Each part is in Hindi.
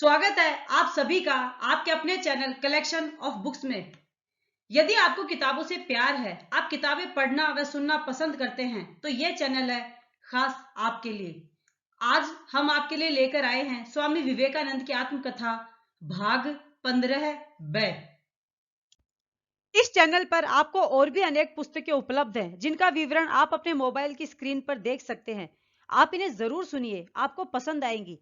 स्वागत है आप सभी का आपके अपने चैनल कलेक्शन ऑफ बुक्स में। यदि आपको किताबों से प्यार है, आप किताबें पढ़ना व सुनना पसंद करते हैं, तो यह चैनल है खास आपके लिए। आज हम आपके लिए लेकर आए हैं स्वामी विवेकानंद की आत्मकथा भाग 15 ब। इस चैनल पर आपको और भी अनेक पुस्तकें उपलब्ध हैं, जिनका विवरण आप अपने मोबाइल की स्क्रीन पर देख सकते हैं। आप इन्हें जरूर सुनिए, आपको पसंद आएंगी।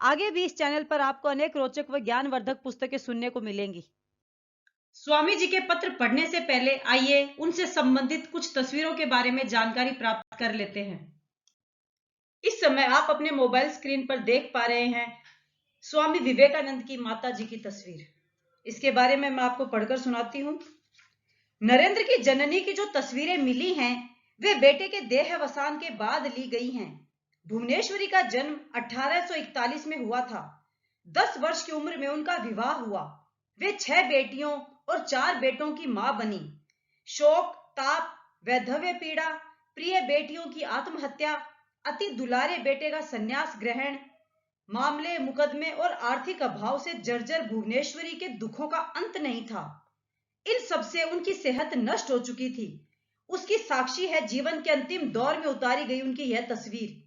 आगे भी इस चैनल पर आपको अनेक रोचक व ज्ञानवर्धक पुस्तकें सुनने को मिलेंगी। स्वामी जी के पत्र पढ़ने से पहले आइए उनसे संबंधित कुछ तस्वीरों के बारे में जानकारी प्राप्त कर लेते हैं। इस समय आप अपने मोबाइल स्क्रीन पर देख पा रहे हैं स्वामी विवेकानंद की माता जी की तस्वीर। इसके बारे में मैं आपको पढ़कर सुनाती हूँ। नरेंद्र की जननी की जो तस्वीरें मिली हैं, वे बेटे के देहावसान के बाद ली गई हैं। भुवनेश्वरी का जन्म 1841 में हुआ था। 10 वर्ष की उम्र में उनका विवाह हुआ। वे 6 बेटियों और 4 बेटों की मां बनी। शोक, ताप, वैधव्य पीड़ा, प्रिय बेटियों की आत्महत्या, अति दुलारे बेटे का संन्यास ग्रहण, मामले, मुकदमे और आर्थिक अभाव से जर्जर भुवनेश्वरी के दुखों का अंत नहीं था। इन सबसे उनकी सेहत नष्ट हो चुकी थी। उसकी साक्षी है जीवन के अंतिम दौर में उतारी गई उनकी यह तस्वीर।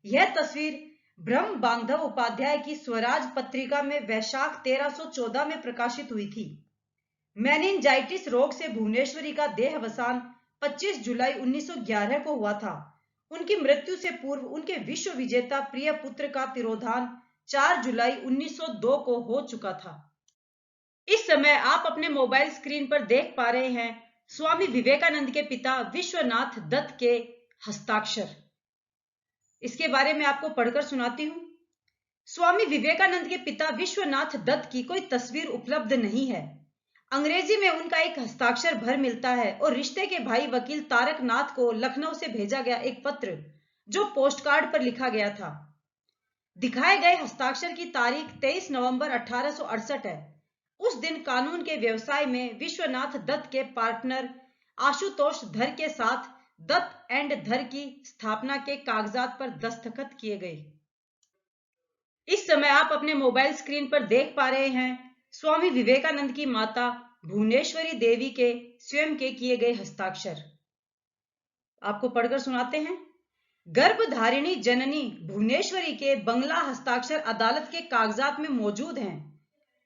यह तस्वीर ब्रह्म बांधव उपाध्याय की स्वराज पत्रिका में वैशाख 1314 में प्रकाशित हुई थी। मेनिंजाइटिस रोग से भुवनेश्वरी का देहावसान 25 जुलाई 1911 को हुआ था। उनकी मृत्यु से पूर्व उनके विश्व विजेता प्रिय पुत्र का तिरोधान 4 जुलाई 1902 को हो चुका था। इस समय आप अपने मोबाइल स्क्रीन पर देख पा रहे हैं स्वामी विवेकानंद के पिता विश्वनाथ दत्त के हस्ताक्षर। इसके बारे में आपको पढ़कर सुनाती हूँ। स्वामी विवेकानंद के पिता विश्वनाथ दत्त की कोई तस्वीर उपलब्ध नहीं है। अंग्रेजी में उनका एक हस्ताक्षर भर मिलता है और रिश्ते के भाई वकील तारक नाथ को लखनऊ से भेजा गया एक पत्र, जो पोस्टकार्ड पर लिखा गया था। दिखाए गए हस्ताक्षर की तारीख 23 नवंबर 1868 है। उस दिन कानून के व्यवसाय में विश्वनाथ दत्त के पार्टनर आशुतोष धर के साथ दत्त एंड धर की स्थापना के कागजात पर दस्तखत किए गए। इस समय आप अपने मोबाइल स्क्रीन पर देख पा रहे हैं स्वामी विवेकानंद की माता भुवनेश्वरी देवी के स्वयं के किए गए हस्ताक्षर। आपको पढ़कर सुनाते हैं। गर्भधारिणी जननी भुवनेश्वरी के बंगला हस्ताक्षर अदालत के कागजात में मौजूद हैं।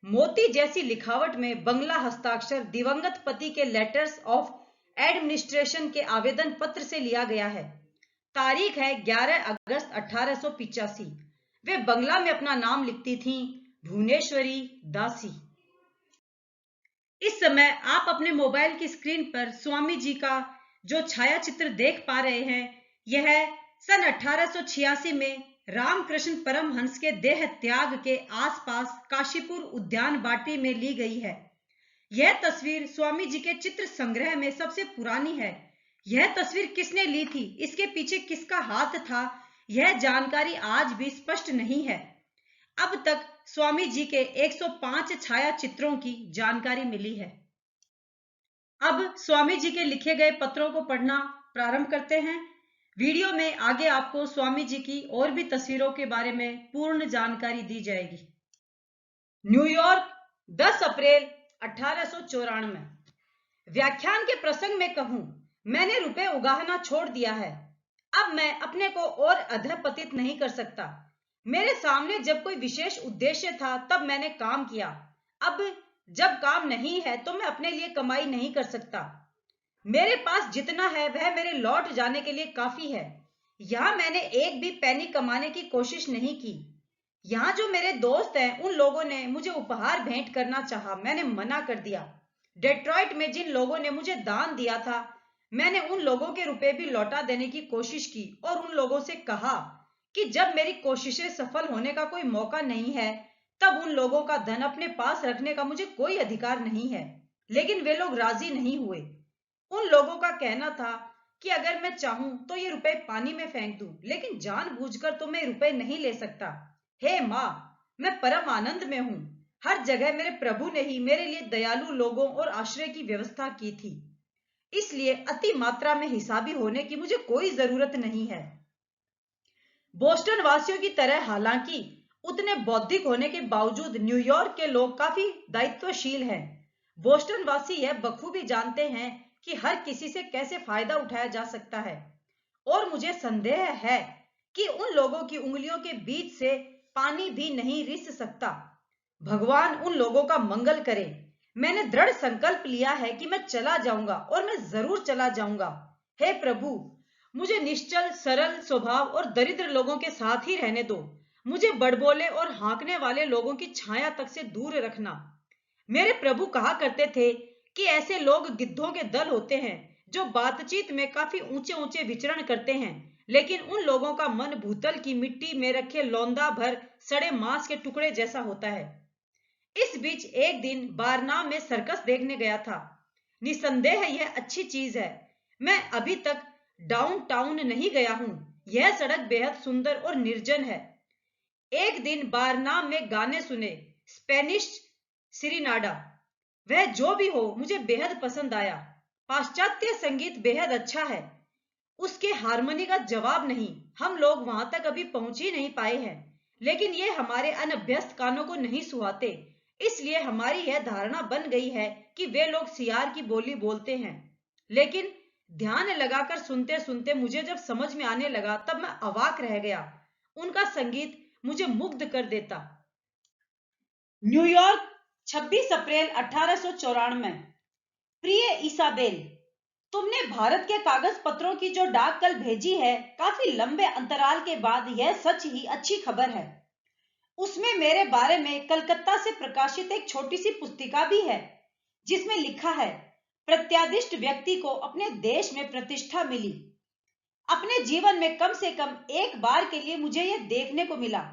मोती जैसी लिखावट में बंगला हस्ताक्षर दिवंगत पति के लेटर्स ऑफ एडमिनिस्ट्रेशन के आवेदन पत्र से लिया गया है। तारीख है 11 अगस्त 1885। वे बंगला में अपना नाम लिखती थीं, भुवनेश्वरी दासी। इस समय आप अपने मोबाइल की स्क्रीन पर स्वामी जी का जो छायाचित्र देख पा रहे हैं, यह सन 1886 में रामकृष्ण परमहंस के देह त्याग के आसपास काशीपुर उद्यान बाटी में ली गई है। यह तस्वीर स्वामी जी के चित्र संग्रह में सबसे पुरानी है। यह तस्वीर किसने ली थी, इसके पीछे किसका हाथ था, यह जानकारी आज भी स्पष्ट नहीं है। अब तक स्वामी जी के 105 छाया चित्रों की जानकारी मिली है। अब स्वामी जी के लिखे गए पत्रों को पढ़ना प्रारंभ करते हैं। वीडियो में आगे आपको स्वामी जी की और भी तस्वीरों के बारे में पूर्ण जानकारी दी जाएगी। न्यूयॉर्क 10 अप्रैल 1894। व्याख्यान के प्रसंग में कहूं, मैंने रुपए उगाहना छोड़ दिया है। अब मैं अपने को और अधपतित नहीं कर सकता। मेरे सामने जब कोई विशेष उद्देश्य था तब मैंने काम किया। अब जब काम नहीं है तो मैं अपने लिए कमाई नहीं कर सकता। मेरे पास जितना है वह मेरे लौट जाने के लिए काफी है। यहाँ मैंने एक भी पैनी कमाने की कोशिश नहीं की। यहाँ जो मेरे दोस्त हैं, उन लोगों ने मुझे उपहार भेंट करना चाहा, मैंने मना कर दिया। डेट्रॉइट में जिन लोगों ने मुझे दान दिया था, मैंने उन लोगों के रुपए भी लौटा देने की कोशिश की और उन लोगों से कहा कि जब मेरी कोशिशें सफल होने का कोई मौका नहीं है, तब उन लोगों का धन अपने पास रखने का मुझे कोई अधिकार नहीं है। लेकिन वे लोग राजी नहीं हुए। उन लोगों का कहना था कि अगर मैं चाहूं तो ये रुपए पानी में फेंक दूं, लेकिन जानबूझकर तो मैं रुपए नहीं ले सकता। हे माँ, मैं परम आनंद में हूं। हर जगह मेरे प्रभु ने ही मेरे लिए दयालु लोगों और आश्रय की व्यवस्था की थी, इसलिए अति मात्रा में हिसाबी होने की मुझे कोई जरूरत नहीं है। बोस्टन वासियों की तरह हालांकि उतने बौद्धिक होने के बावजूद न्यूयॉर्क के लोग काफी दायित्वशील हैं। बोस्टन वासी यह बखूबी जानते हैं कि हर किसी से कैसे फायदा उठाया जा सकता है, और मुझे संदेह है कि उन लोगों की उंगलियों के बीच से पानी भी नहीं रिस सकता। भगवान उन लोगों का मंगल करे। मैंने दृढ़ संकल्प लिया है कि मैं चला जाऊंगा, और मैं जरूर चला जाऊंगा। हे प्रभु, मुझे निश्चल सरल स्वभाव और दरिद्र लोगों के साथ ही रहने दो। मुझे बड़बोले और हाँकने वाले लोगों की छाया तक से दूर रखना। मेरे प्रभु कहा करते थे कि ऐसे लोग गिद्धों के दल होते हैं जो बातचीत में काफी ऊंचे ऊंचे विचरण करते हैं, लेकिन उन लोगों का मन भूतल की मिट्टी में रखे लौंदा भर सड़े मांस के टुकड़े जैसा होता है। इस बीच एक दिन बारनाम में सर्कस देखने गया था। निसंदेह यह अच्छी चीज है। मैं अभी तक डाउनटाउन नहीं गया हूं। यह सड़क बेहद सुंदर और निर्जन है। एक दिन बारनाम में गाने सुने, स्पेनिश सिरिनाडा। वह जो भी हो, मुझे बेहद पसंद आया। पाश्चात्य संगीत बेहद अच्छा है। उसके हारमोनी का जवाब नहीं। हम लोग वहां तक अभी पहुंच ही नहीं पाए हैं, लेकिन ये हमारे अनभ्यस्त कानों को नहीं सुहाते। इसलिए हमारी यह धारणा बन गई है कि वे लोग सियार की बोली बोलते हैं। लेकिन ध्यान लगाकर सुनते सुनते मुझे जब समझ में आने लगा, तब मैं अवाक रह गया। उनका संगीत मुझे मुग्ध कर देता। न्यूयॉर्क, 26 अप्रैल 1894। प्रिय इसाबेल, तुमने भारत के कागज पत्रों की जो डाक कल भेजी है, काफी लंबे अंतराल के बाद यह सच ही अच्छी खबर है। उसमें मेरे बारे में कलकत्ता से प्रकाशित एक छोटी सी पुस्तिका भी है, जिसमें लिखा है, प्रत्यादिष्ट व्यक्ति को अपने देश में प्रतिष्ठा मिली। अपने जीवन में कम से कम एक बार के लिए मुझे यह देखने को मिला।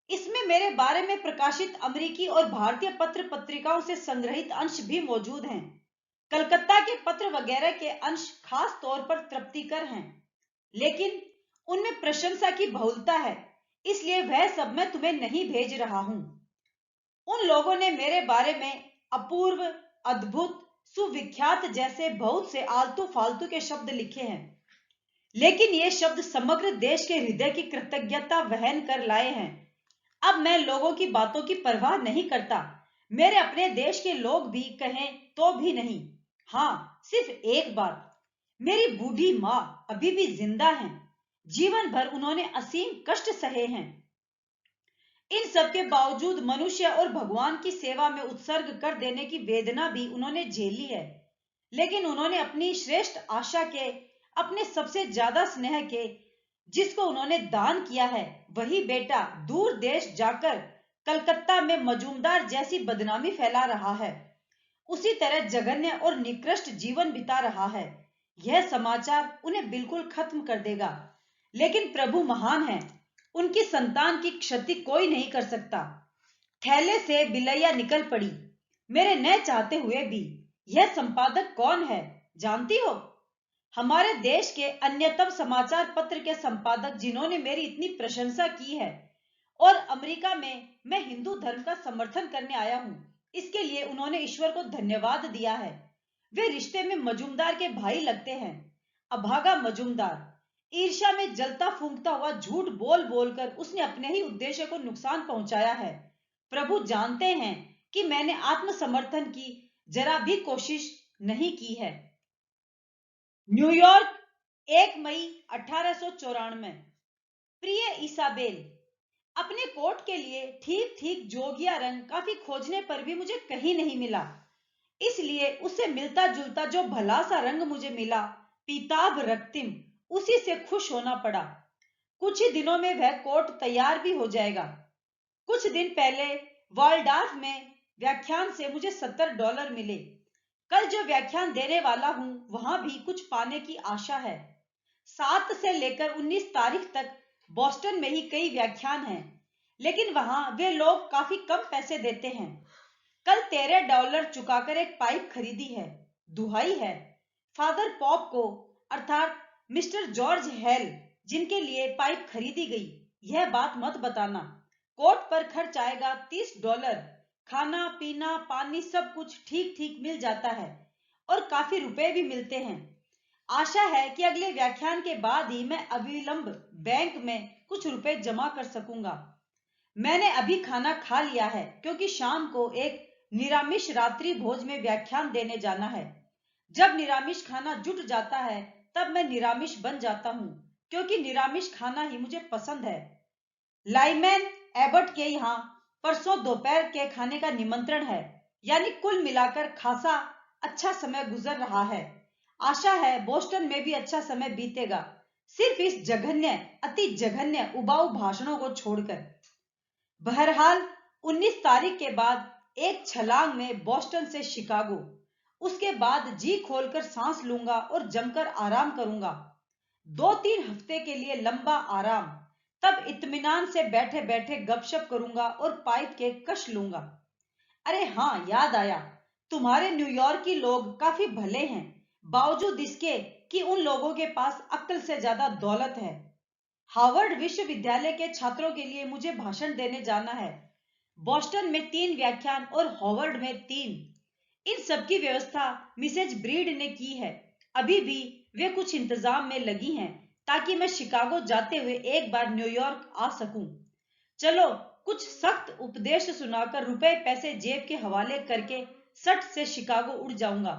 इसमें मेरे बारे में प्रकाशित अमेरिकी और भारतीय पत्र पत्रिकाओं से संग्रहित अंश भी मौजूद हैं। कलकत्ता के पत्र वगैरह के अंश खास तौर पर तृप्तिकर हैं, लेकिन उनमें प्रशंसा की बहुलता है, इसलिए वह सब मैं तुम्हें नहीं भेज रहा हूं। उन लोगों ने मेरे बारे में अपूर्व, अद्भुत, सुविख्यात जैसे बहुत से आलतू फालतू के शब्द लिखे हैं, लेकिन ये शब्द समग्र देश के हृदय की कृतज्ञता वहन कर लाए हैं। अब मैं लोगों की बातों की परवाह नहीं करता। मेरे अपने देश के लोग भी कहें तो भी नहीं। हाँ, सिर्फ एक बात, मेरी बूढ़ी माँ अभी भी जिंदा हैं। जीवन भर उन्होंने असीम कष्ट सहे हैं। इन सब के बावजूद मनुष्य और भगवान की सेवा में उत्सर्ग कर देने की वेदना भी उन्होंने झेली है, लेकिन उन्होंने अपनी श्रेष्ठ आशा के, अपने सबसे ज्यादा स्नेह के, जिसको उन्होंने दान किया है, वही बेटा दूर देश जाकर कलकत्ता में मजूमदार जैसी बदनामी फैला रहा है, उसी तरह जघन्य और निकृष्ट जीवन बिता रहा है। यह समाचार उन्हें बिल्कुल खत्म कर देगा, लेकिन प्रभु महान है, उनकी संतान की क्षति कोई नहीं कर सकता। थैले से बिलैया निकल पड़ी, मेरे न चाहते हुए भी। यह संपादक कौन है जानती हो? हमारे देश के अन्यतम समाचार पत्र के संपादक, जिन्होंने मेरी इतनी प्रशंसा की है, और अमेरिका में मैं हिंदू धर्म का समर्थन करने आया हूं, इसके लिए उन्होंने ईश्वर को धन्यवाद दिया है। वे रिश्ते में मजूमदार के भाई लगते हैं। अभागा मजूमदार, ईर्ष्या में जलता फूंकता हुआ झूठ बोल बोलकर उसने अपने ही उद्देश्य को नुकसान पहुंचाया है। प्रभु जानते हैं कि मैंने आत्मसमर्थन की जरा भी कोशिश नहीं की है। न्यूयॉर्क, 1 मई 1894। प्रिय इसाबेल, अपने कोट के लिए ठीक ठीक जोगिया रंग काफी खोजने पर भी मुझे कहीं नहीं मिला, इसलिए उससे मिलता जुलता जो भला सा रंग मुझे मिला, पीताभ रक्तिम, उसी से खुश होना पड़ा। कुछ ही दिनों में वह कोट तैयार भी हो जाएगा। कुछ दिन पहले वाल्डार्फ में व्याख्यान से मुझे $70 मिले। कल जो व्याख्यान देने वाला हूं, वहां भी कुछ पाने की आशा है। 7 से लेकर 19 तारीख तक बोस्टन में ही कई व्याख्यान हैं, लेकिन वहां वे लोग काफी कम पैसे देते हैं। कल $13 चुकाकर एक पाइप खरीदी है। दुहाई है फादर पॉप को, अर्थात मिस्टर जॉर्ज हेल, जिनके लिए पाइप खरीदी गई, यह बात मत बताना। कोट पर खर्च आएगा $30। खाना पीना पानी सब कुछ ठीक ठीक मिल जाता है, और काफी रुपए भी मिलते हैं। आशा है कि अगले व्याख्यान के बाद ही मैं अविलंब बैंक में कुछ रुपए जमा कर सकूंगा। मैंने अभी खाना खा लिया है क्योंकि शाम को एक निरामिष रात्रि भोज में व्याख्यान देने जाना है। जब निरामिष खाना जुट जाता है तब मैं निरामिष बन जाता हूँ क्योंकि निरामिष खाना ही मुझे पसंद है। लाइमैन एबट के यहाँ परसों दोपहर के खाने का निमंत्रण है, यानी कुल मिलाकर खासा अच्छा समय गुजर रहा है। आशा है बोस्टन में भी अच्छा समय बीतेगा, सिर्फ इस जघन्य अति जघन्य उबाऊ भाषणों को छोड़कर। बहरहाल 19 तारीख के बाद एक छलांग में बोस्टन से शिकागो, उसके बाद जी खोलकर सांस लूंगा और जमकर आराम करूंगा। 2-3 हफ्ते के लिए लंबा आराम, तब इत्मीनान से बैठे बैठे गपशप करूंगा और पाइप के कश लूंगा। अरे हाँ, याद आया, तुम्हारे न्यूयॉर्की लोग काफी भले हैं, बावजूद इसके कि उन लोगों के पास अक्ल से ज्यादा दौलत है। हार्वर्ड विश्वविद्यालय के छात्रों के लिए मुझे भाषण देने जाना है। बोस्टन में 3 व्याख्यान और हार्वर्ड में 3। इन सब की व्यवस्था मिसेज ब्रीड ने की है। अभी भी वे कुछ इंतजाम में लगी हैं ताकि मैं शिकागो जाते हुए एक बार न्यूयॉर्क आ सकूं। चलो कुछ सख्त उपदेश सुनाकर रुपए पैसे जेब के हवाले करके सट से शिकागो उड़ जाऊंगा।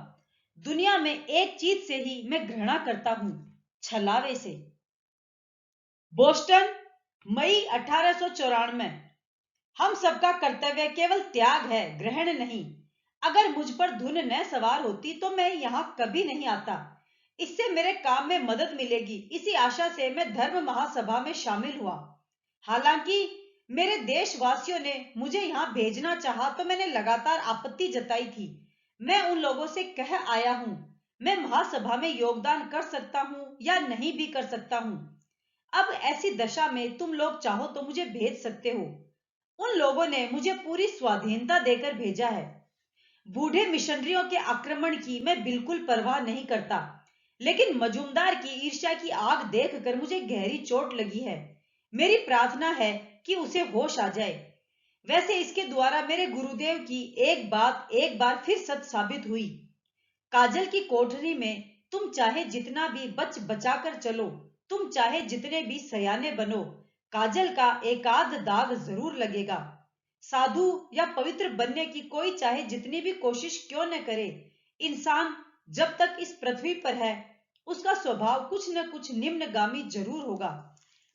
दुनिया में एक चीज से ही मैं घृणा करता हूं, छलावे से। बोस्टन, मई 1894। हम सबका कर्तव्य केवल त्याग है, ग्रहण नहीं। अगर मुझ पर धुन न सवार होती तो मैं यहाँ कभी नहीं आता। इससे मेरे काम में मदद मिलेगी, इसी आशा से मैं धर्म महासभा में शामिल हुआ। हालांकि मेरे देशवासियों ने मुझे यहाँ भेजना चाहा तो मैंने लगातार आपत्ति जताई थी। मैं उन लोगों से कह आया हूँ, मैं महासभा में योगदान कर सकता हूँ या नहीं भी कर सकता हूँ। अब ऐसी दशा में तुम लोग चाहो तो मुझे भेज सकते हो। उन लोगों ने मुझे पूरी स्वाधीनता देकर भेजा है। बूढ़े मिशनरियों के आक्रमण की मैं बिल्कुल परवाह नहीं करता, लेकिन मजूमदार की ईर्ष्या की आग देखकर मुझे गहरी चोट लगी है। मेरी प्रार्थना है कि उसे होश आ जाए। वैसे इसके द्वारा मेरे गुरुदेव की एक बात एक बार फिर सच साबित हुई। काजल की कोठरी में तुम चाहे जितना भी बच बचा कर चलो, तुम चाहे जितने भी सयाने बनो, काजल का एकाध दाग जरूर लगेगा। साधु या पवित्र बनने की कोई चाहे जितनी भी कोशिश क्यों न करे, इंसान जब तक इस पृथ्वी पर है उसका स्वभाव कुछ न कुछ निम्नगामी जरूर होगा।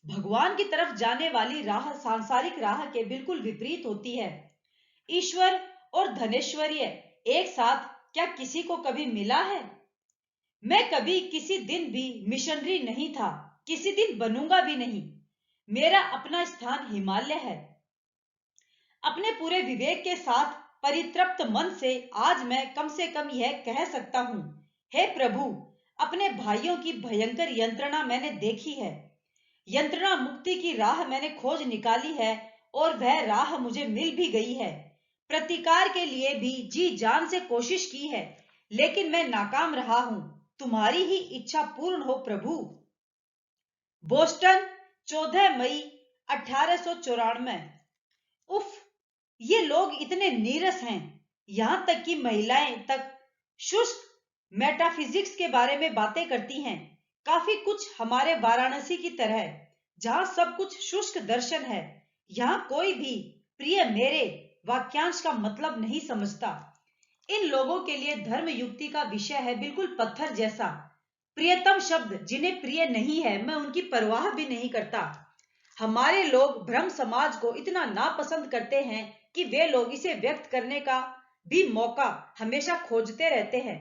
भगवान की तरफ जाने वाली राह सांसारिक राह के बिल्कुल विपरीत होती है। ईश्वर और धनेश्वर्य एक साथ क्या किसी को कभी मिला है? मैं कभी किसी दिन भी मिशनरी नहीं था, किसी दिन बनूंगा भी नहीं। मेरा अपना स्थान हिमालय है। अपने पूरे विवेक के साथ परितृप्त मन से आज मैं कम से कम यह कह सकता हूँ, हे प्रभु, अपने भाइयों की भयंकर यंत्रणा मैंने देखी है। यंत्रणा मुक्ति की राह मैंने खोज निकाली है और वह राह मुझे मिल भी गई है। प्रतिकार के लिए भी जी जान से कोशिश की है, लेकिन मैं नाकाम रहा हूं। तुम्हारी ही इच्छा पूर्ण हो प्रभु। बोस्टन, 14 मई 1894। उफ, ये लोग इतने नीरस हैं। यहां तक कि महिलाएं तक शुष्क मेटाफिजिक्स के बारे में बातें करती हैं। काफी कुछ हमारे वाराणसी की तरह, जहां सब कुछ शुष्क दर्शन है। यहाँ कोई भी प्रिय मेरे वाक्यांश का मतलब नहीं समझता। इन लोगों के लिए धर्म युक्ति का विषय है बिल्कुल पत्थर जैसा। प्रियतम शब्द जिन्हें प्रिय नहीं है, मैं उनकी परवाह भी नहीं करता। हमारे लोग ब्रह्म समाज को इतना नापसंद करते हैं कि वे लोग इसे व्यक्त करने का भी मौका हमेशा खोजते रहते हैं।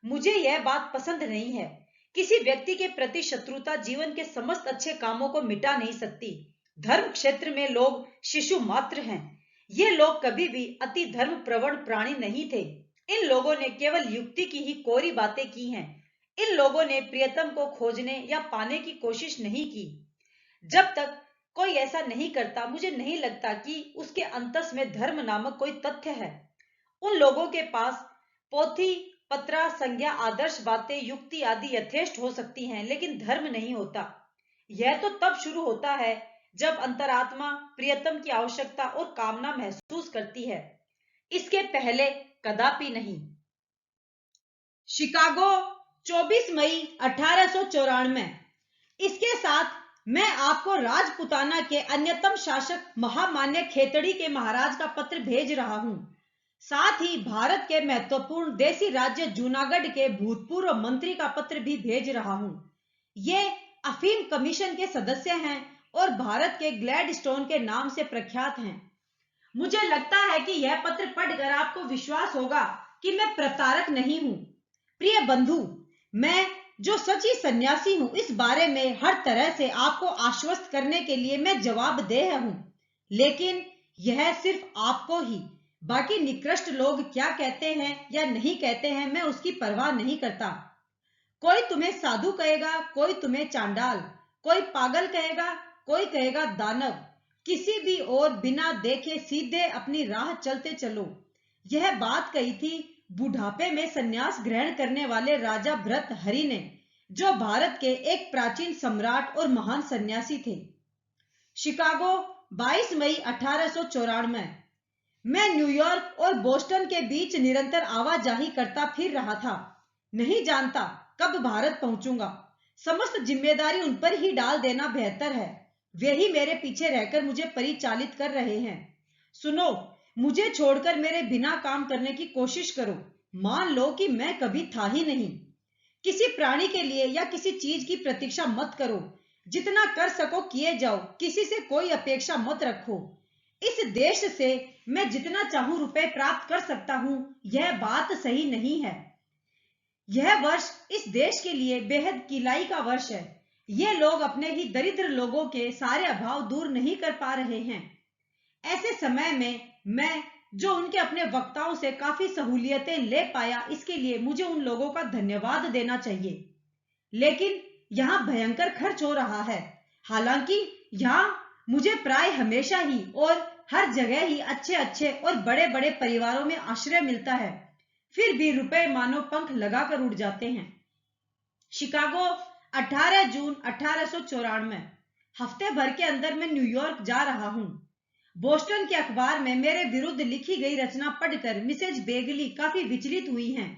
मुझे यह बात पसंद नहीं है। किसी व्यक्ति के प्रति शत्रुता जीवन के समस्त अच्छे कामों को मिटा नहीं सकती। धर्म क्षेत्र में लोग शिशु मात्र हैं। ये लोग कभी भी अति धर्म प्रवण प्राणी नहीं थे। इन लोगों ने केवल युक्ति की ही कोरी बातें की हैं। इन लोगों ने प्रियतम को खोजने या पाने की कोशिश नहीं की। जब तक कोई ऐसा नहीं करता, मुझे नहीं लगता कि उसके अंतस में धर्म नामक कोई तथ्य है। उन लोगों के पास पोथी पत्रा संज्ञा आदर्श बातें युक्ति आदि यथेष्ट हो सकती हैं, लेकिन धर्म नहीं होता। यह तो तब शुरू होता है जब अंतरात्मा प्रियतम की आवश्यकता और कामना महसूस करती है। इसके पहले कदापि नहीं। शिकागो, 24 मई 1894। इसके साथ मैं आपको राजपुताना के अन्यतम शासक महामान्य खेतड़ी के महाराज का पत्र भेज रहा हूं। साथ ही भारत के महत्वपूर्ण देसी राज्य जूनागढ़ के भूतपूर्व मंत्री का पत्र भी भेज रहा हूं। ये अफीम कमीशन के सदस्य हैं और भारत के ग्लैडस्टोन के नाम से प्रख्यात हैं। मुझे लगता है कि यह पत्र पढ़कर आपको विश्वास होगा कि मैं प्रतारक नहीं हूं। प्रिय बंधु, मैं जो सच्ची सन्यासी हूं, इस बारे में हर तरह से आपको आश्वस्त करने के लिए मैं जवाबदेह हूं। लेकिन यह सिर्फ आपको ही, बाकी निकृष्ट लोग क्या कहते हैं या नहीं कहते हैं, मैं उसकी परवाह नहीं करता। कोई तुम्हें साधु कहेगा, कोई तुम्हें चांडाल, कोई पागल कहेगा, कोई कहेगा दानव। किसी भी और बिना देखे सीधे अपनी राह चलते चलो। यह बात कही थी बुढ़ापे में सन्यास ग्रहण करने वाले राजा भर्तहरि ने, जो भारत के एक प्राचीन सम्राट और महान सन्यासी थे। शिकागो, 22 मई 1894। मैं न्यूयॉर्क और बोस्टन के बीच निरंतर आवाजाही करता फिर रहा था। नहीं जानता कब भारत पहुंचूंगा। समस्त जिम्मेदारी उन पर ही डाल देना बेहतर है। वे ही मेरे पीछे रहकर मुझे परिचालित कर रहे हैं। सुनो, मुझे छोड़कर मेरे बिना काम करने की कोशिश करो। मान लो कि मैं कभी था ही नहीं। किसी प्राणी के लिए या किसी चीज की प्रतीक्षा मत करो। जितना कर सको किए जाओ, किसी से कोई अपेक्षा मत रखो। इस देश से मैं जितना चाहूं रुपए प्राप्त कर सकता हूं, यह बात सही नहीं है। यह वर्ष इस देश के लिए बेहद किलाई का वर्ष है। ये लोग अपने ही दरिद्र लोगों के सारे अभाव दूर नहीं कर पा रहे हैं। ऐसे समय में मैं जो उनके अपने वक्ताओं से काफी सहूलियतें ले पाया, इसके लिए मुझे उन लोगों का धन्यवाद देना चाहिए। लेकिन यहाँ भयंकर खर्च हो रहा है। हालांकि यहाँ मुझे प्राय हमेशा ही और हर जगह ही अच्छे अच्छे और बड़े बड़े परिवारों में आश्रय मिलता है, फिर भी रुपए मानो पंख लगाकर उड़ जाते हैं। शिकागो, 18 जून 1894। हफ्ते भर के अंदर मैं न्यूयॉर्क जा रहा हूं। बोस्टन के अखबार में मेरे विरुद्ध लिखी गई रचना पढ़कर मिसेज बेगली काफी विचलित हुई हैं।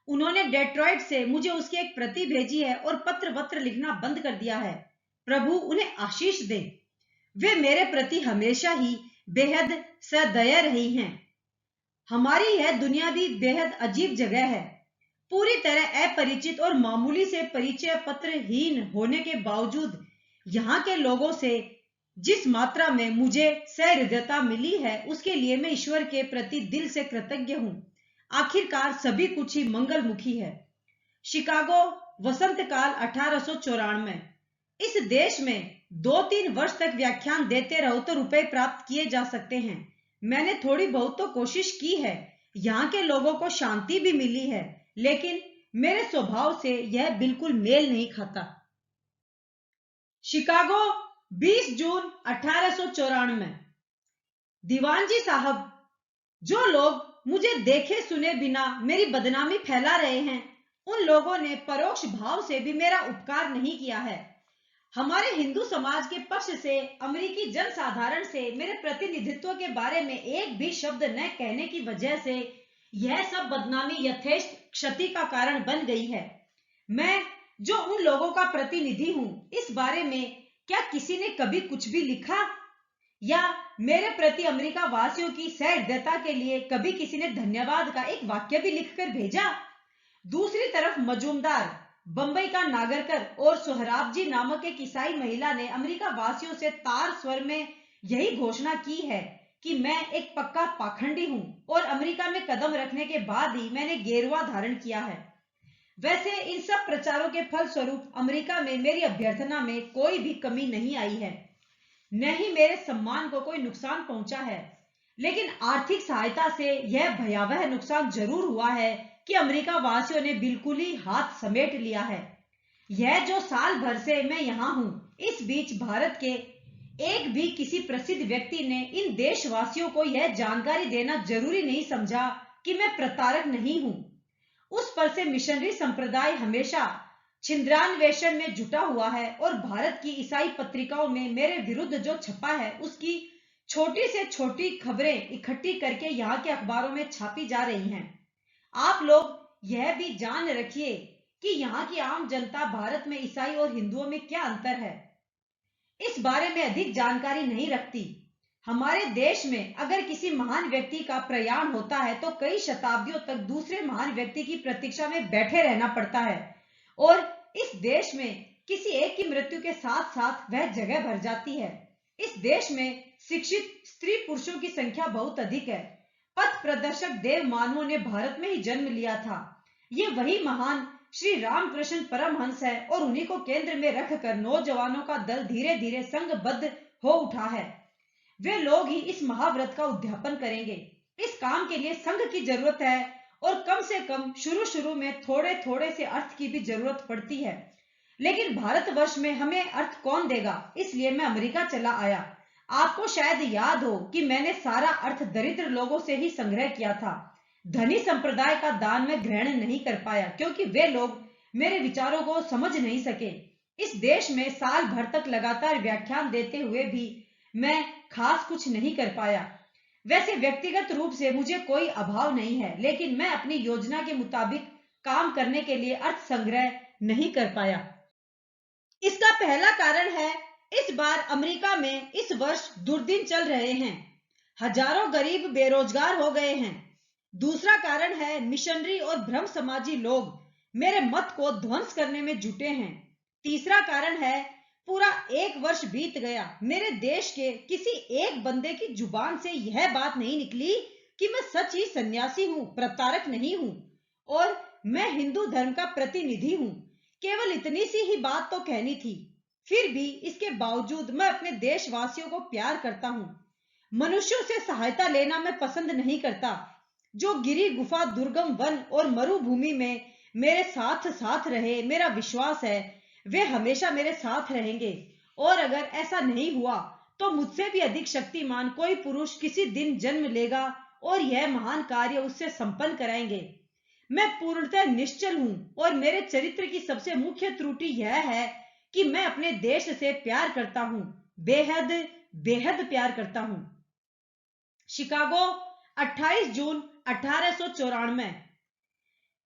उन्होंने डेट्रॉइट से मुझे उसकी एक प्रति भेजी है और पत्र वत्र लिखना बंद कर दिया है। प्रभु उन्हें आशीष दे। वे मेरे प्रति हमेशा ही बेहद सदय रही हैं। हमारी यह दुनिया भी बेहद अजीब जगह है। पूरी तरह अपरिचित और मामूली से परिचय पत्रहीन होने के बावजूद यहाँ के लोगों से जिस मात्रा में मुझे सहृदयता मिली है, उसके लिए मैं ईश्वर के प्रति दिल से कृतज्ञ हूँ। आखिरकार सभी कुछ ही मंगलमुखी है। शिकागो, वसंत काल 1894। इस देश में 2-3 वर्ष तक व्याख्यान देते रहो तो रुपए प्राप्त किए जा सकते हैं। मैंने थोड़ी बहुत तो कोशिश की है। यहाँ के लोगों को शांति भी मिली है, लेकिन मेरे स्वभाव से यह बिल्कुल मेल नहीं खाता। शिकागो, 20 जून 1894। दीवान जी साहब, जो लोग मुझे देखे सुने बिना मेरी बदनामी फैला रहे हैं, उन लोगों ने परोक्ष भाव से भी मेरा उपकार नहीं किया है। हमारे हिंदू समाज के पक्ष से अमेरिकी जनसाधारण से मेरे प्रतिनिधित्व के बारे में एक भी शब्द न कहने की वजह से यह सब बदनामी यथेष्ट क्षति का कारण बन गई है। मैं जो उन लोगों का प्रतिनिधि हूं, इस बारे में क्या किसी ने कभी कुछ भी लिखा या मेरे प्रति अमेरिका वासियों की सहृदयता के लिए कभी किसी ने धन्यवाद का एक वाक्य भी लिखकर भेजा? दूसरी तरफ मजूमदार, बंबई का नागरकर और सोहराब जी नामक एक ईसाई महिला ने अमेरिका वासियों से तार स्वर में यही घोषणा की है कि मैं एक पक्का पाखंडी हूं और अमेरिका में कदम रखने के बाद ही मैंने गेरुआ धारण किया है। वैसे इन सब प्रचारों के फलस्वरूप अमेरिका में मेरी अभ्यर्थना में कोई भी कमी नहीं आई है, न ही मेरे सम्मान को कोई नुकसान पहुंचा है। लेकिन आर्थिक सहायता से यह भयावह नुकसान जरूर हुआ है कि अमेरिका वासियों ने बिल्कुल ही हाथ समेट लिया है। यह जो साल भर से मैं यहाँ हूँ, इस बीच भारत के एक भी किसी प्रसिद्ध व्यक्ति ने इन देशवासियों को यह जानकारी देना जरूरी नहीं समझा कि मैं प्रतारक नहीं हूँ। उस पर से मिशनरी संप्रदाय हमेशा छिंद्रान्वेषण में जुटा हुआ है और भारत की ईसाई पत्रिकाओं में मेरे विरुद्ध जो छपा है, उसकी छोटी से छोटी खबरें इकट्ठी करके यहाँ के अखबारों में छापी जा रही हैं। आप लोग यह भी जान रखिए कि यहाँ की आम जनता भारत में ईसाई और हिंदुओं में क्या अंतर है। इस बारे में अधिक जानकारी नहीं रखती। हमारे देश में अगर किसी महान व्यक्ति का प्रयाण होता है तो कई शताब्दियों तक दूसरे महान व्यक्ति की प्रतीक्षा में बैठे रहना पड़ता है और इस देश में किसी एक की मृत्यु के साथ साथ वह जगह भर जाती है। इस देश में शिक्षित स्त्री पुरुषों की संख्या बहुत अधिक है। पथ प्रदर्शक देव मानवों ने भारत में ही जन्म लिया था। ये वही महान श्री रामकृष्ण परमहंस है और उन्हीं को केंद्र में रखकर नौजवानों का दल धीरे धीरे संघबद्ध हो उठा है। वे लोग ही इस महाव्रत का उद्यापन करेंगे। इस काम के लिए संघ की जरूरत है और कम से कम शुरू में थोड़े थोड़े से अर्थ की भी जरूरत पड़ती है। लेकिन भारतवर्ष में हमें अर्थ कौन देगा, इसलिए मैं अमेरिका चला आया। आपको शायद याद हो कि मैंने सारा अर्थ दरिद्र लोगों से ही संग्रह किया था। धनी संप्रदाय का दान मैं ग्रहण नहीं कर पाया क्योंकि वे लोग मेरे विचारों को समझ नहीं सके। इस देश में साल भर तक लगातार व्याख्यान देते हुए भी मैं खास कुछ नहीं कर पाया। वैसे व्यक्तिगत रूप से मुझे कोई अभाव नहीं है, लेकिन मैं अपनी योजना के मुताबिक काम करने के लिए अर्थ संग्रह नहीं कर पाया। इसका पहला कारण है, इस बार अमेरिका में इस वर्ष दुर्दिन चल रहे हैं। हजारों गरीब बेरोजगार हो गए हैं। दूसरा कारण है, मिशनरी और ब्रह्म समाजी लोग मेरे मत को ध्वंस करने में जुटे हैं। तीसरा कारण है, पूरा एक वर्ष बीत गया, मेरे देश के किसी एक बंदे की जुबान से यह बात नहीं निकली कि मैं सच ही सन्यासी हूं, प्रतारक नहीं हूं और मैं हिंदू धर्म का प्रतिनिधि हूं। केवल इतनी सी ही बात तो कहनी थी। फिर भी इसके बावजूद मैं अपने देशवासियों को प्यार करता हूं। मनुष्यों से सहायता लेना मैं पसंद नहीं करता। जो गिरी गुफा, दुर्गम वन और मरुभूमि में मेरे साथ साथ रहे, मेरा विश्वास है वे हमेशा मेरे साथ रहेंगे। और अगर ऐसा नहीं हुआ तो मुझसे भी अधिक शक्तिमान कोई पुरुष किसी दिन जन्म लेगा और यह महान कार्य उससे संपन्न कराएंगे। मैं पूर्णतः निश्चल हूं और मेरे चरित्र की सबसे मुख्य त्रुटि यह है कि मैं अपने देश से प्यार करता हूं, बेहद बेहद प्यार करता हूं। शिकागो, 28 जून 1894।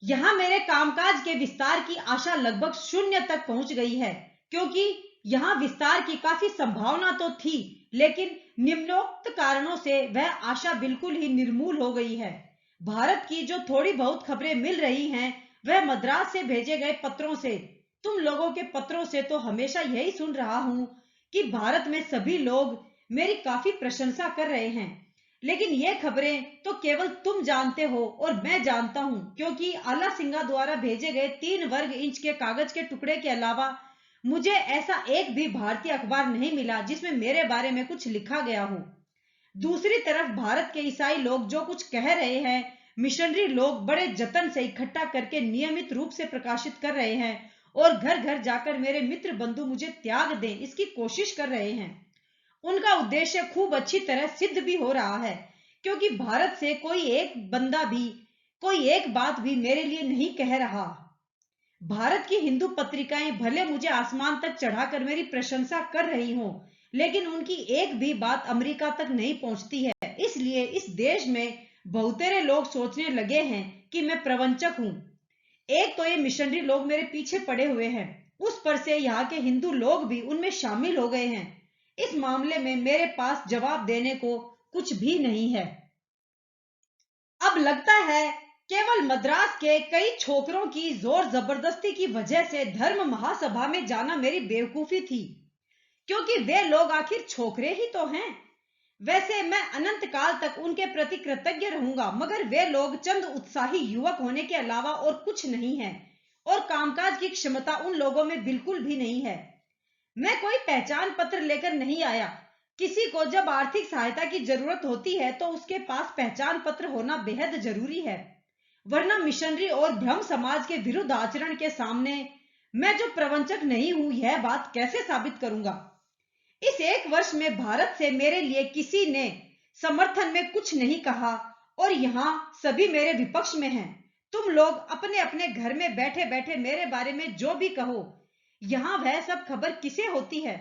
यहां मेरे कामकाज के विस्तार की आशा लगभग शून्य तक पहुंच गई है, क्योंकि यहां विस्तार की काफी संभावना तो थी, लेकिन निम्नोक्त कारणों से वह आशा बिल्कुल ही निर्मूल हो गई है। भारत की जो थोड़ी बहुत खबरें मिल रही हैं, वह मद्रास से भेजे गए पत्रों से। तुम लोगों के पत्रों से तो हमेशा यही सुन रहा हूं कि भारत में सभी लोग मेरी काफी प्रशंसा कर रहे हैं, लेकिन ये खबरें तो केवल तुम जानते हो और मैं जानता हूं, क्योंकि आला सिंगा द्वारा भेजे गए 3 वर्ग इंच के कागज के टुकड़े के अलावा मुझे ऐसा एक भी भारतीय अखबार नहीं मिला जिसमें मेरे बारे में कुछ लिखा गया हो। दूसरी तरफ भारत के ईसाई लोग जो कुछ कह रहे हैं, मिशनरी लोग बड़े जतन से इकट्ठा करके नियमित रूप से प्रकाशित कर रहे हैं और घर घर जाकर मेरे मित्र बंधु मुझे त्याग दें इसकी कोशिश कर रहे हैं। उनका उद्देश्य खूब अच्छी तरह सिद्ध भी हो रहा है, क्योंकि भारत से कोई एक बंदा भी कोई एक बात भी मेरे लिए नहीं कह रहा। भारत की हिंदू पत्रिकाएं भले मुझे आसमान तक चढ़ाकर मेरी प्रशंसा कर रही हों, लेकिन उनकी एक भी बात अमेरिका तक नहीं पहुंचती है। इसलिए इस देश में बहुतेरे लोग सोचने लगे हैं कि मैं प्रवंचक हूं। एक तो ये मिशनरी लोग मेरे पीछे पड़े हुए हैं, उस पर से यहाँ के हिंदू लोग भी उनमें शामिल हो गए हैं। इस मामले में मेरे पास जवाब देने को कुछ भी नहीं है। अब लगता है केवल मद्रास के कई छोकरों की जोर जबरदस्ती की वजह से धर्म महासभा में जाना मेरी बेवकूफी थी, क्योंकि वे लोग आखिर छोकरे ही तो हैं। वैसे मैं अनंत काल तक उनके प्रति कृतज्ञ रहूंगा, मगर वे लोग चंद उत्साही युवक होने के अलावा और कुछ नहीं है और कामकाज की क्षमता उन लोगों में बिल्कुल भी नहीं है। मैं कोई पहचान पत्र लेकर नहीं आया। किसी को जब आर्थिक सहायता की जरूरत होती है तो उसके पास पहचान पत्र होना बेहद जरूरी है, वरना मिशनरी और ब्रह्म समाज के विरुद्ध आचरण के सामने मैं जो प्रवंचक नहीं हूं यह बात कैसे साबित करूंगा। इस एक वर्ष में भारत से मेरे लिए किसी ने समर्थन में कुछ नहीं कहा और यहाँ सभी मेरे विपक्ष में हैं। तुम लोग अपने अपने घर में बैठे बैठे मेरे बारे में जो भी कहो, यहाँ वह सब खबर किसे होती है।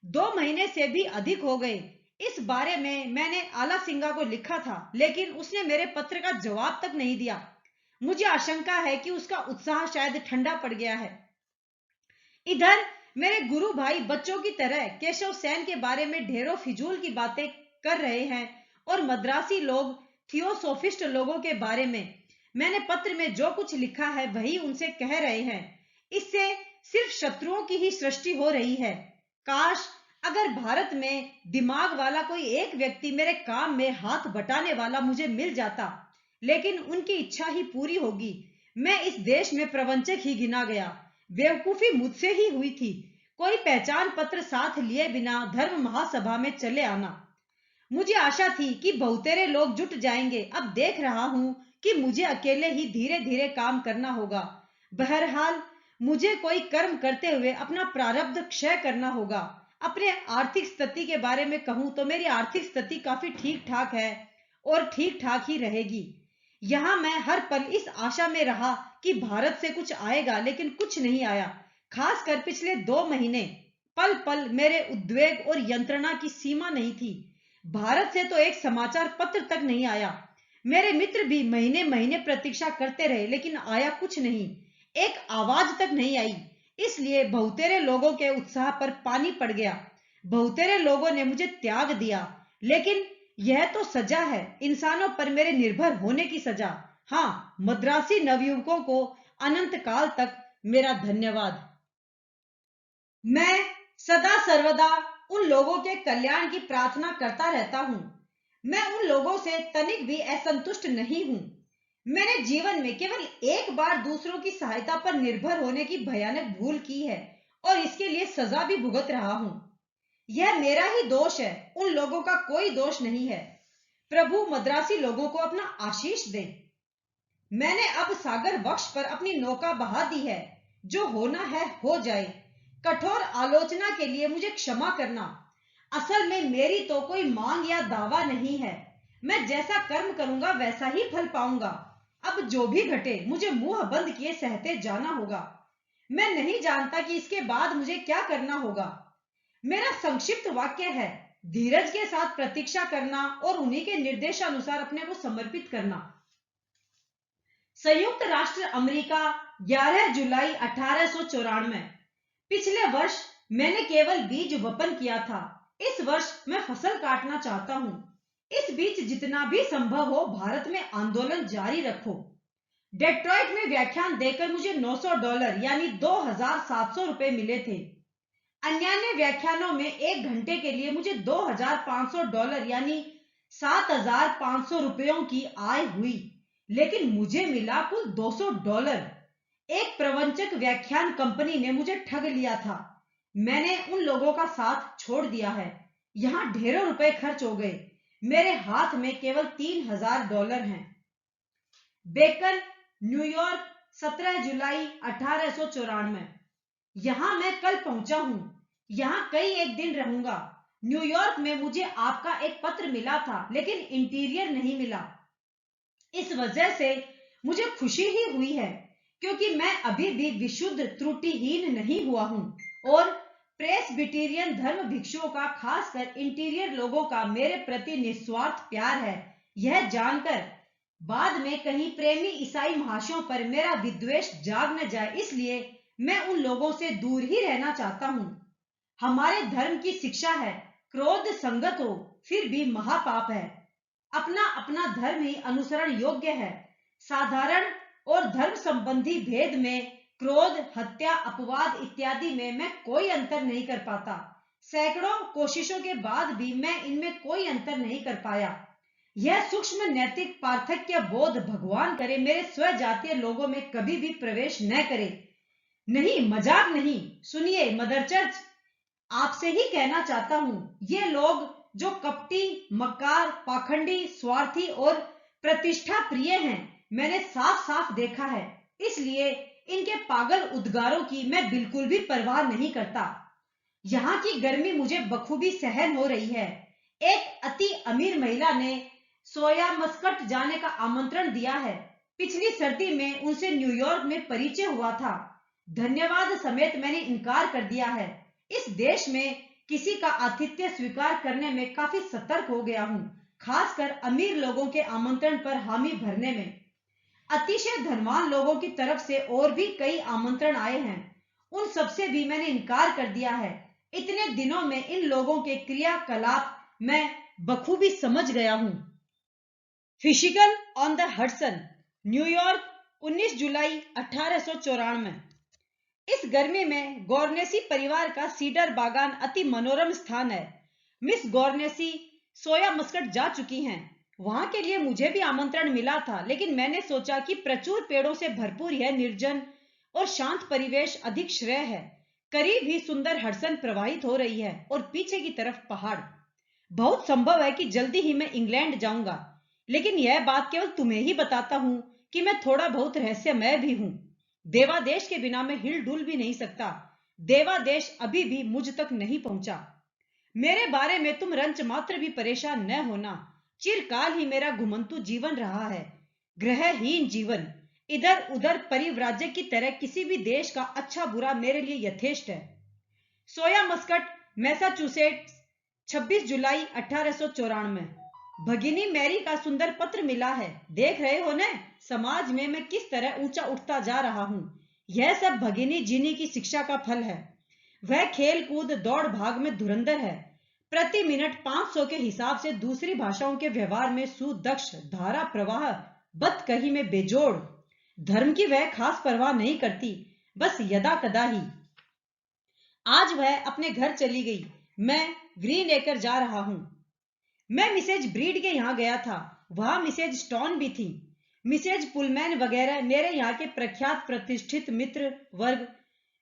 2 महीने से भी अधिक हो गए। इस बारे में मैंने आला सिंगा को लिखा था, लेकिन उसने मेरे पत्र का जवाब तक नहीं दिया। मुझे आशंका है कि उसका उत्साह शायद ठंडा पड़ गया है। इधर मेरे गुरु भाई बच्चों की तरह केशव सेन के बारे में ढेरों फिजूल की बातें कर रहे हैं और मद्रासी लोग थियोसोफिस्ट लोगों के बारे में मैंने पत्र में जो कुछ लिखा है वही उनसे कह रहे हैं। इससे सिर्फ शत्रुओं की ही सृष्टि हो रही है। काश अगर भारत में दिमाग वाला कोई एक व्यक्ति मेरे काम में हाथ बटाने वाला मुझे मिल जाता, लेकिन उनकी इच्छा ही पूरी होगी। मैं इस देश में प्रवंचक ही गिना गया। बेवकूफी मुझसे ही हुई थी। कोई पहचान पत्र साथ लिए बिना धर्म महासभा में चले आना। मुझे आशा थी कि बहुतेरे लोग जुट जाएंगे। अब देख रहा हूं कि मुझे अकेले ही धीरे धीरे काम करना होगा। बहरहाल मुझे कोई कर्म करते हुए अपना प्रारब्ध क्षय करना होगा। अपने आर्थिक स्थिति के बारे में कहूं तो मेरी आर्थिक स्थिति काफी ठीक ठाक है और ठीक ठाक ही रहेगी। यहाँ मैं हर पल इस आशा में रहा कि भारत से कुछ आएगा, लेकिन कुछ नहीं आया। खासकर पिछले 2 महीने पल पल मेरे उद्वेग और यंत्रणा की सीमा नहीं थी। भारत से तो एक समाचार पत्र तक नहीं आया। मेरे मित्र भी महीने महीने प्रतीक्षा करते रहे, लेकिन आया कुछ नहीं। एक आवाज तक नहीं आई। इसलिए बहुतेरे लोगों के उत्साह पर पानी पड़ गया। बहुतेरे लोगों ने मुझे त्याग दिया। लेकिन यह तो सजा है, इंसानों पर मेरे निर्भर होने की सजा। हाँ, मद्रासी नवयुवकों को अनंत काल तक मेरा धन्यवाद। मैं सदा सर्वदा उन लोगों के कल्याण की प्रार्थना करता रहता हूं। मैं उन लोगों से तनिक भी असंतुष्ट नहीं हूं। मैंने जीवन में केवल एक बार दूसरों की सहायता पर निर्भर होने की भयानक भूल की है और इसके लिए सजा भी भुगत रहा हूं। यह मेरा ही दोष है, उन लोगों का कोई दोष नहीं है। प्रभु मद्रासी लोगों को अपना आशीष दे। मैंने अब सागर वक्ष पर अपनी नौका बहा दी है। जो होना है हो जाए। कठोर आलोचना के लिए मुझे क्षमा करना। असल में मेरी तो कोई मांग या दावा नहीं है। मैं जैसा कर्म करूंगा वैसा ही फल पाऊंगा। अब जो भी घटे मुझे मुंह बंद किए सहते जाना होगा। मैं नहीं जानता कि इसके बाद मुझे क्या करना होगा। मेरा संक्षिप्त वाक्य है, धीरज के साथ प्रतीक्षा करना और उन्हीं के निर्देशानुसार अपने को समर्पित करना। संयुक्त राष्ट्र अमेरिका, 11 जुलाई 1894। पिछले वर्ष मैंने केवल बीज वपन किया था। इस वर्ष मैं फसल काटना चाहता हूं। इस बीच जितना भी संभव हो भारत में आंदोलन जारी रखो। डेट्रॉइट में व्याख्यान देकर मुझे $900 यानी 2,700 रुपए मिले थे। अन्य व्याख्यानों में 1 घंटे के लिए मुझे $2,500 यानी 7,500 रुपयों की आय हुई, लेकिन मुझे मिला कुल $200। एक प्रवंचक व्याख्यान कंपनी ने मुझे ठग लिया था। मैंने उन लोगों का साथ छोड़ दिया है। यहाँ ढेरों रुपए खर्च हो गए। मेरे हाथ में केवल $3,000 हैं। बेकन, न्यूयॉर्क, 17 जुलाई 1894। यहाँ मैं कल पहुंचा हूं। यहाँ कई एक दिन रहूंगा। न्यूयॉर्क में मुझे आपका एक पत्र मिला था, लेकिन इंटीरियर नहीं मिला। इस वजह से मुझे खुशी ही हुई है, क्योंकि मैं अभी भी विशुद्ध त्रुटिहीन नहीं हुआ हूं और प्रेस्बिटेरियन धर्म भिक्षुओं का, खासकर इंटीरियर लोगों का मेरे प्रति निस्वार्थ प्यार है। यह जानकर बाद में कहीं प्रेमी ईसाई महाशयों पर मेरा विद्वेष जाग न जाए, इसलिए मैं उन लोगों से दूर ही रहना चाहता हूं। हमारे धर्म की शिक्षा है, क्रोध संगत हो फिर भी महापाप है। अपना अपना धर्म ही अनुसरण योग्य है। साधारण और धर्म संबंधी भेद में क्रोध, हत्या, अपवाद इत्यादि में मैं कोई अंतर नहीं कर पाता। सैकड़ों कोशिशों के बाद भी मैं इनमें कोई अंतर नहीं कर पाया। यह सूक्ष्म नैतिक पार्थक्य बोध भगवान करे मेरे स्वजातीय लोगों में कभी भी प्रवेश न करे। नहीं, मजाक नहीं। सुनिए मदर चर्च, आपसे ही कहना चाहता हूं, ये लोग जो कपटी, मक्कार, पाखंडी, स्वार्थी और प्रतिष्ठा प्रिय हैं, मैंने साफ साफ देखा है। इसलिए इनके पागल उद्गारों की मैं बिल्कुल भी परवाह नहीं करता। यहाँ की गर्मी मुझे बखूबी सहन हो रही है। एक अति अमीर महिला ने सोया मस्कट जाने का आमंत्रण दिया है। पिछली सर्दी में उनसे न्यूयॉर्क में परिचय हुआ था। धन्यवाद समेत मैंने इनकार कर दिया है। इस देश में किसी का आतिथ्य स्वीकार करने में काफी सतर्क हो गया हूं, खासकर अमीर लोगों के आमंत्रण पर हामी भरने में। अतिशय धनवान लोगों की तरफ से और भी कई आमंत्रण आए हैं। उन सबसे भी मैंने इनकार कर दिया है। इतने दिनों में इन लोगों के क्रियाकलाप मैं बखूबी समझ गया हूं। फिशिकल ऑन द हडसन, न्यूयॉर्क, 19 जुलाई 1894। इस गर्मी में गॉर्नेसी परिवार का सीडर बागान अति मनोरम स्थान है। मिस गॉर्नेसी सोया मस्कट जा चुकी हैं। वहां के लिए मुझे भी आमंत्रण मिला था, लेकिन मैंने सोचा कि प्रचुर पेड़ों से भरपूर यह निर्जन और शांत परिवेश अधिक श्रेय है। करीब ही सुंदर हडसन प्रवाहित हो रही है और पीछे की तरफ पहाड़। बहुत संभव है कि जल्दी ही मैं इंग्लैंड जाऊंगा, लेकिन यह बात केवल तुम्हें ही बताता हूं कि मैं थोड़ा बहुत रहस्यमय भी हूं। देवादेश के बिना मैं हिल डुल भी नहीं सकता। देवादेश अभी भी मुझ तक नहीं पहुंचा। मेरे बारे में तुम रंच मात्र भी परेशान न होना। चिरकाल ही मेरा घुमंतु जीवन रहा है, ग्रहहीन जीवन। इधर उधर परिव्राजक की तरह किसी भी देश का अच्छा बुरा मेरे लिए यथेष्ट है। सोया मस्कट, मैसाचुसेट्स, 26 जुलाई 1894। भगिनी मैरी का सुंदर पत्र मिला है। देख रहे हो न समाज में मैं किस तरह ऊंचा उठता जा रहा हूं। यह सब भगिनी जिनी की शिक्षा का फल है। वह खेल कूद दौड़ भाग में धुरंधर है। प्रति मिनट 500 के हिसाब से दूसरी भाषाओं के व्यवहार में सुदक्ष, धारा प्रवाह बदकही में बेजोड़। धर्म की वह खास परवाह नहीं करती, बस यदा कदा ही। आज वह अपने घर चली गई। मैं ग्रीन एकर जा रहा हूं। मैं मिसेज ब्रीड के यहाँ गया था। वहां मिसेज स्टोन भी थी। मिसेज पुलमैन वगैरह मेरे यहाँ के प्रख्यात प्रतिष्ठित मित्र वर्ग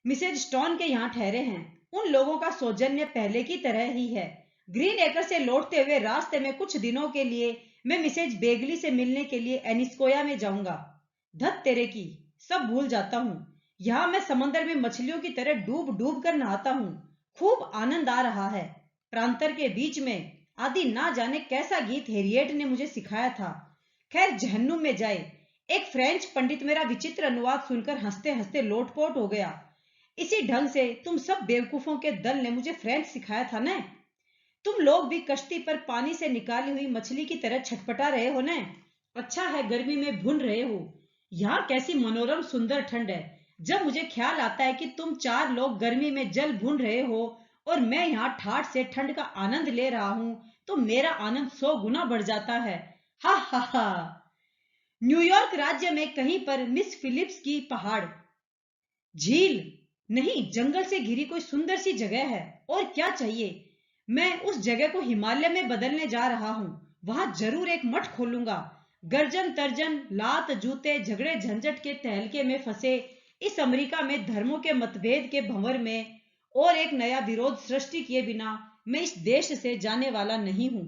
मिसेज स्टोन के यहाँ ठहरे हैं। उन लोगों का सौजन्य पहले की तरह ही है। ग्रीन एकर से लौटते हुए रास्ते में कुछ दिनों के लिए मैं मिसेज बेगली से मिलने के लिए एनिस्कोया में जाऊंगा। धत तेरे की, सब भूल जाता हूँ। यहाँ मैं समंदर में मछलियों की तरह डूब डूब कर नहाता हूँ। खूब आनंद आ रहा है। प्रांतर के बीच में आदि ना जाने कैसा गीत हैरियट ने मुझे सिखाया था। खैर जहन्नुम में जाए। एक फ्रेंच पंडित मेरा विचित्र अनुवाद सुनकर हंसते हंसते लोटपोट हो गया। इसी ढंग से तुम सब बेवकूफों के दल ने मुझे फ्रेंच सिखाया था न। तुम लोग भी कश्ती पर पानी से निकाली हुई मछली की तरह छटपटा रहे हो न। अच्छा है गर्मी में भुन रहे हो। यहाँ कैसी मनोरम सुंदर ठंड है। जब मुझे ख्याल आता है कि तुम 4 लोग गर्मी में जल भुन रहे हो और मैं यहाँ ठाठ से ठंड का आनंद ले रहा हूं, तो मेरा आनंद 100 गुना बढ़ जाता है। हा हा हा। न्यूयॉर्क राज्य में कहीं पर मिस फिलिप्स की पहाड़, झील नहीं, जंगल से घिरी कोई सुंदर सी जगह है। और क्या चाहिए। मैं उस जगह को हिमालय में बदलने जा रहा हूं। वहां जरूर एक मठ खोलूंगा। गर्जन तर्जन, लात जूते, झगड़े झंझट के तहलके में फंसे इस अमेरिका में धर्मों के मतभेद के भंवर में और एक नया विरोध सृष्टि किए बिना मैं इस देश से जाने वाला नहीं हूं।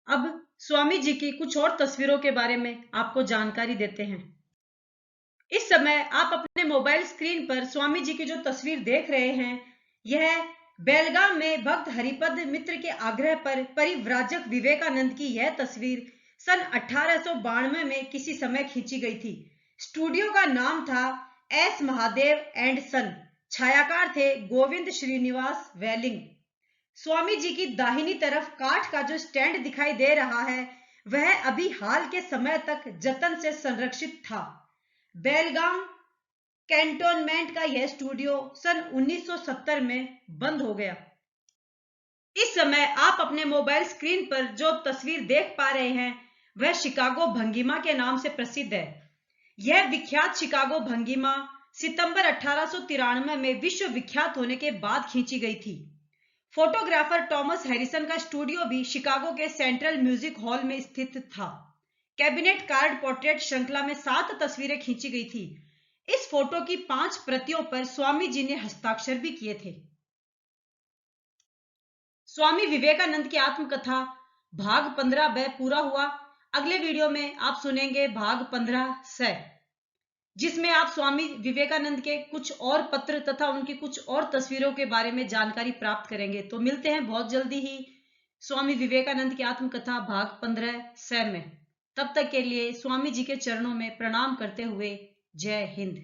अब स्वामी जी की कुछ और तस्वीरों के बारे में आपको जानकारी देते हैं। इस समय आप अपने मोबाइल स्क्रीन पर स्वामी जी की जो तस्वीर देख रहे हैं, यह बेलगाम में भक्त हरिपद मित्र के आग्रह पर परिव्राजक विवेकानंद की यह तस्वीर सन 1892 में किसी समय खींची गई थी। स्टूडियो का नाम था एस महादेव एंड सन। छायाकार थे गोविंद श्रीनिवास वेलिंग। स्वामी जी की दाहिनी तरफ काठ का जो स्टैंड दिखाई दे रहा है, वह अभी हाल के समय तक जतन से संरक्षित था। बेलगाम कैंटोनमेंट का यह स्टूडियो सन 1970 में बंद हो गया। इस समय आप अपने मोबाइल स्क्रीन पर जो तस्वीर देख पा रहे हैं, वह शिकागो भंगिमा के नाम से प्रसिद्ध है। यह विख्यात शिकागो भंगिमा सितंबर 1893 में विश्व विख्यात होने के बाद खींची गई थी। फोटोग्राफर टॉमस हैरिसन का स्टूडियो भी शिकागो के सेंट्रल म्यूजिक हॉल में स्थित था। कैबिनेट कार्ड पोर्ट्रेट श्रृंखला में 7 तस्वीरें खींची गई थी। इस फोटो की 5 प्रतियों पर स्वामी जी ने हस्ताक्षर भी किए थे। स्वामी विवेकानंद की आत्मकथा भाग 15 पूरा हुआ। अगले वीडियो में आप सुनेंगे भाग 15 जिसमें आप स्वामी विवेकानंद के कुछ और पत्र तथा उनकी कुछ और तस्वीरों के बारे में जानकारी प्राप्त करेंगे। तो मिलते हैं बहुत जल्दी ही स्वामी विवेकानंद की आत्मकथा भाग 15 में। तब तक के लिए स्वामी जी के चरणों में प्रणाम करते हुए जय हिंद।